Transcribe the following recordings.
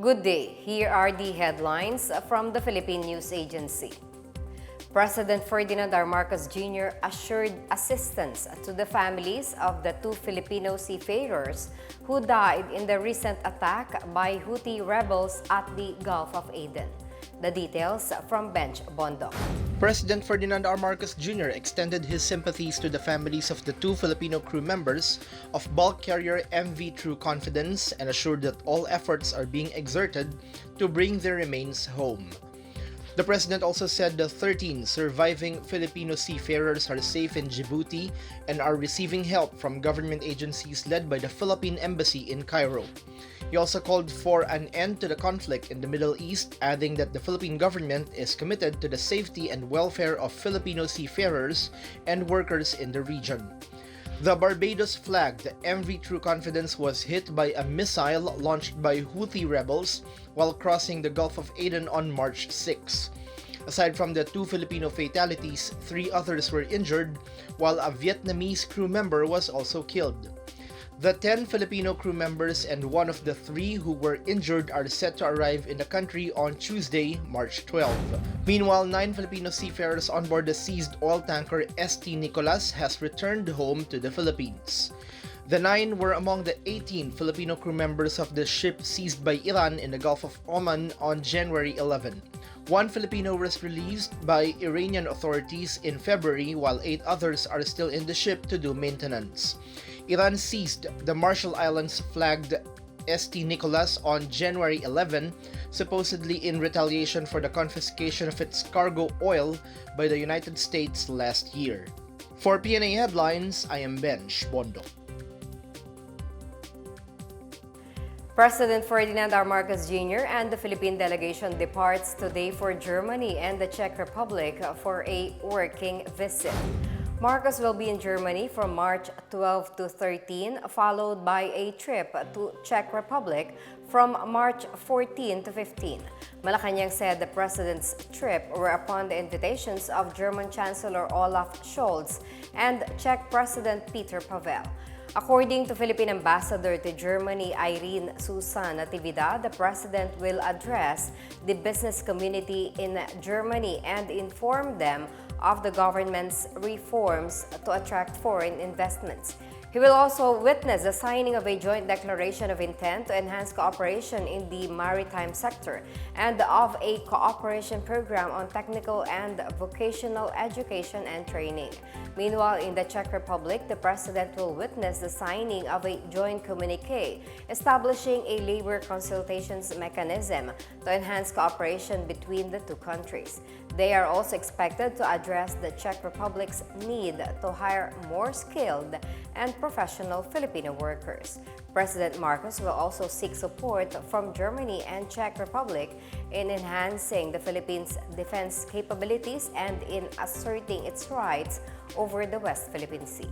Good day. Here are the headlines from the Philippine News Agency. President Ferdinand R. Marcos Jr. assured assistance to the families of the two Filipino seafarers who died in the recent attack by Houthi rebels at the Gulf of Aden. The details from Bench Bondo. President Ferdinand R. Marcos Jr. extended his sympathies to the families of the two Filipino crew members of bulk carrier MV True Confidence and assured that all efforts are being exerted to bring their remains home. The president also said the 13 surviving Filipino seafarers are safe in Djibouti and are receiving help from government agencies led by the Philippine Embassy in Cairo. He also called for an end to the conflict in the Middle East, adding that the Philippine government is committed to the safety and welfare of Filipino seafarers and workers in the region. The Barbados-flagged MV True Confidence was hit by a missile launched by Houthi rebels while crossing the Gulf of Aden on March 6. Aside from the two Filipino fatalities, 3 others were injured, while a Vietnamese crew member was also killed. The 10 Filipino crew members and one of the 3 who were injured are set to arrive in the country on Tuesday, March 12. Meanwhile, 9 Filipino seafarers on board the seized oil tanker St. Nicolas has returned home to the Philippines. The 9 were among the 18 Filipino crew members of the ship seized by Iran in the Gulf of Oman on January 11. 1 Filipino was released by Iranian authorities in February, while 8 others are still in the ship to do maintenance. Iran seized the Marshall Islands flagged St. Nicolas on January 11, supposedly in retaliation for the confiscation of its cargo oil by the United States last year. For Pna Headlines, I am Bench Bondo. President Ferdinand R. Marcos Jr. and the Philippine delegation departs today for Germany and the Czech Republic for a working visit. Marcos will be in Germany from March 12 to 13, followed by a trip to Czech Republic from March 14 to 15. Malacanang said the president's trip were upon the invitations of German Chancellor Olaf Scholz and Czech President Peter Pavel. According to Philippine Ambassador to Germany, Irene Susan Natividad, the president will address the business community in Germany and inform them of the government's reforms to attract foreign investments. He will also witness the signing of a joint declaration of intent to enhance cooperation in the maritime sector and of a cooperation program on technical and vocational education and training. Meanwhile, in the Czech Republic, the president will witness the signing of a joint communique establishing a labor consultations mechanism to enhance cooperation between the two countries. They are also expected to address the Czech Republic's need to hire more skilled and professional Filipino workers. President Marcos will also seek support from Germany and Czech Republic in enhancing the Philippines' defense capabilities and in asserting its rights over the West Philippine Sea.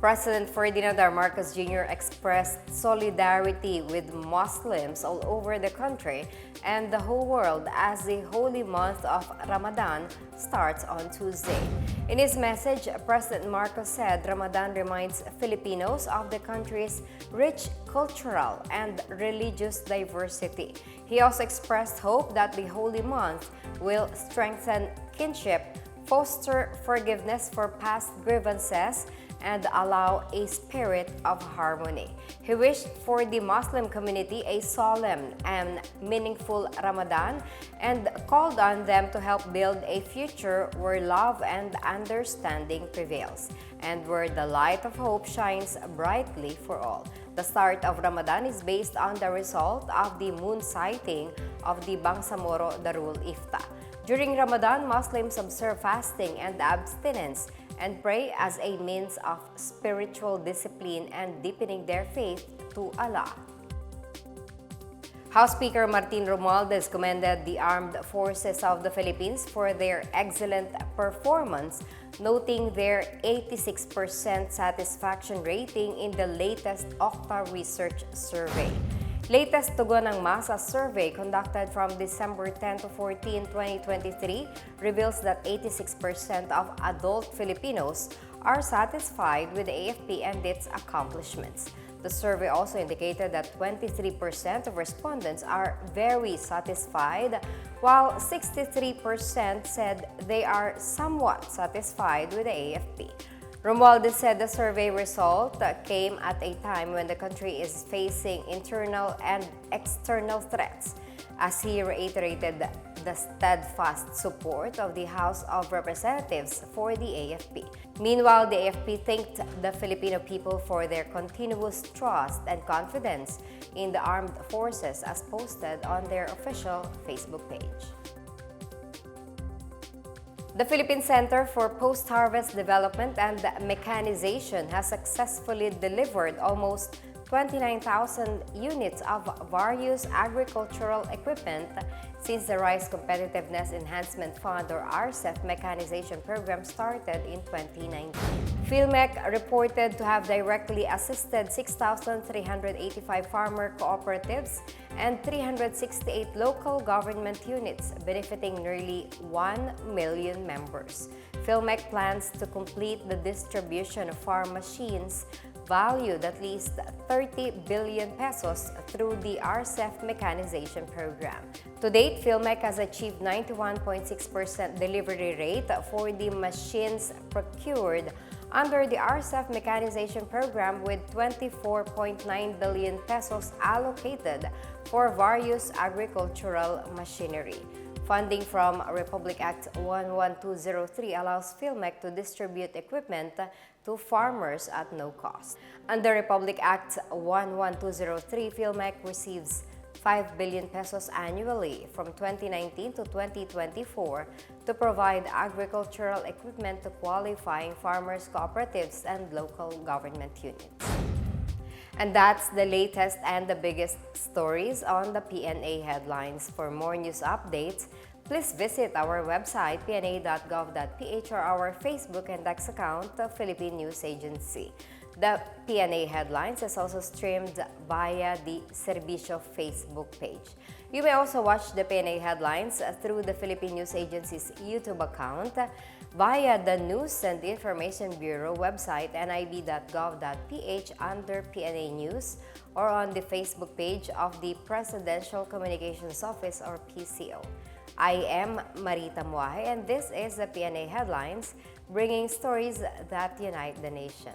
President Ferdinand R. Marcos Jr. expressed solidarity with Muslims all over the country and the whole world as the holy month of Ramadan starts on Tuesday. In his message, President Marcos said Ramadan reminds Filipinos of the country's rich cultural and religious diversity. He also expressed hope that the holy month will strengthen kinship, foster forgiveness for past grievances, and allow a spirit of harmony. He wished for the Muslim community a solemn and meaningful Ramadan and called on them to help build a future where love and understanding prevails and where the light of hope shines brightly for all. The start of Ramadan is based on the result of the moon sighting of the Bangsamoro Darul Ifta. During Ramadan, Muslims observe fasting and abstinence and pray as a means of spiritual discipline and deepening their faith to Allah. House Speaker Martin Romualdez commended the armed forces of the Philippines for their excellent performance, noting their 86% satisfaction rating in the latest Octa Research Survey. Latest Tugon ng Masa survey conducted from December 10 to 14, 2023 reveals that 86% of adult Filipinos are satisfied with the AFP and its accomplishments. The survey also indicated that 23% of respondents are very satisfied, while 63% said they are somewhat satisfied with the AFP. Romualdez said the survey result came at a time when the country is facing internal and external threats, as he reiterated the steadfast support of the House of Representatives for the AFP. Meanwhile, the AFP thanked the Filipino people for their continuous trust and confidence in the armed forces, as posted on their official Facebook page. The Philippine Center for Post-Harvest Development and Mechanization has successfully delivered almost 29,000 units of various agricultural equipment since the Rice Competitiveness Enhancement Fund or RCEF mechanization program started in 2019. PhilMech reported to have directly assisted 6,385 farmer cooperatives and 368 local government units, benefiting nearly 1 million members. PhilMech plans to complete the distribution of farm machines valued at least 30 billion pesos through the RCEF mechanization program. To date, PhilMech has achieved 91.6% delivery rate for the machines procured under the RCEF mechanization program, with 24.9 billion pesos allocated for various agricultural machinery. Funding from Republic Act 11203 allows PhilMech to distribute equipment to farmers at no cost. Under Republic Act 11203, PhilMech receives 5 billion pesos annually from 2019 to 2024 to provide agricultural equipment to qualifying farmers, cooperatives, and local government units. And that's the latest and the biggest stories on the PNA headlines. For more news updates, please visit our website, pna.gov.ph, or our Facebook and X account, the Philippine News Agency. The PNA Headlines is also streamed via the Servicio Facebook page. You may also watch the PNA Headlines through the Philippine News Agency's YouTube account, via the News and Information Bureau website, nib.gov.ph under PNA News, or on the Facebook page of the Presidential Communications Office, or PCO. I am Marita Muahe, and this is the PNA Headlines, bringing stories that unite the nation.